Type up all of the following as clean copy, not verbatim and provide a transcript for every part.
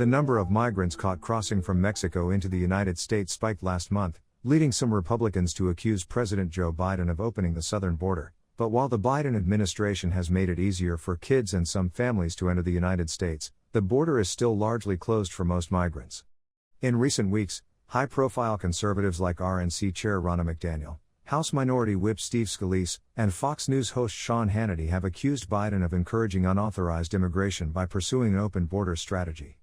The number of migrants caught crossing from Mexico into the United States spiked last month, leading some Republicans to accuse President Joe Biden of opening the southern border. But while the Biden administration has made it easier for kids and some families to enter the United States, the border is still largely closed for most migrants. In recent weeks, high-profile conservatives like RNC Chair Ronna McDaniel, House Minority Whip Steve Scalise, and Fox News host Sean Hannity have accused Biden of encouraging unauthorized immigration by pursuing an open border strategy.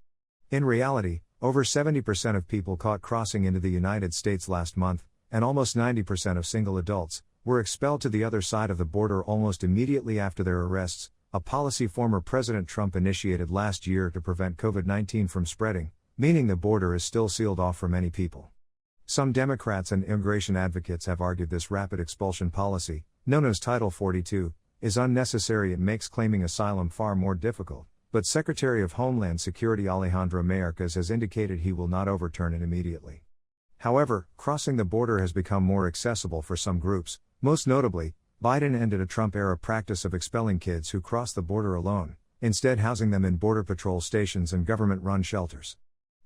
In reality, over 70% of people caught crossing into the United States last month, and almost 90% of single adults, were expelled to the other side of the border almost immediately after their arrests, a policy former President Trump initiated last year to prevent COVID-19 from spreading, meaning the border is still sealed off for many people. Some Democrats and immigration advocates have argued this rapid expulsion policy, known as Title 42, is unnecessary. It makes claiming asylum far more difficult, but Secretary of Homeland Security Alejandro Mayorkas has indicated he will not overturn it immediately. However, crossing the border has become more accessible for some groups. Most notably, Biden ended a Trump-era practice of expelling kids who cross the border alone, instead housing them in Border Patrol stations and government-run shelters.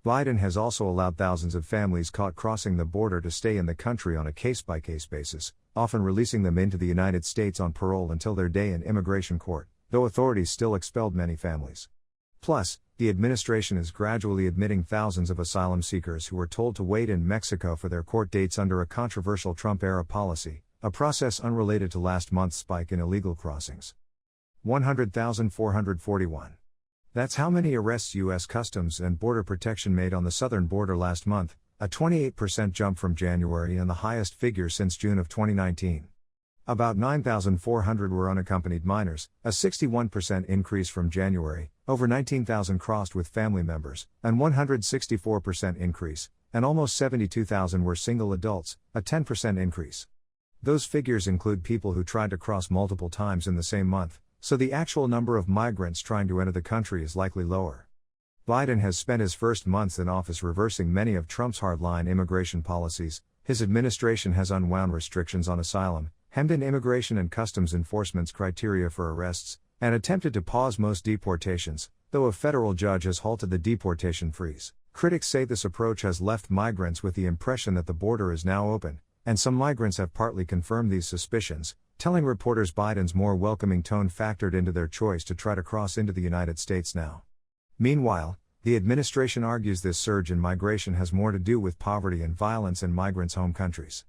Biden has also allowed thousands of families caught crossing the border to stay in the country on a case-by-case basis, often releasing them into the United States on parole until their day in immigration court, though authorities still expelled many families. Plus, the administration is gradually admitting thousands of asylum seekers who were told to wait in Mexico for their court dates under a controversial Trump-era policy, a process unrelated to last month's spike in illegal crossings. 100,441. That's how many arrests U.S. Customs and Border Protection made on the southern border last month, a 28% jump from January and the highest figure since June of 2019. About 9,400 were unaccompanied minors, a 61% increase from January, over 19,000 crossed with family members, an 164% increase, and almost 72,000 were single adults, a 10% increase. Those figures include people who tried to cross multiple times in the same month, so the actual number of migrants trying to enter the country is likely lower. Biden has spent his first months in office reversing many of Trump's hardline immigration policies. His administration has unwound restrictions on asylum, hemmed in immigration and customs enforcement's criteria for arrests, and attempted to pause most deportations, though a federal judge has halted the deportation freeze. Critics say this approach has left migrants with the impression that the border is now open, and some migrants have partly confirmed these suspicions, telling reporters Biden's more welcoming tone factored into their choice to try to cross into the United States now. Meanwhile, the administration argues this surge in migration has more to do with poverty and violence in migrants' home countries.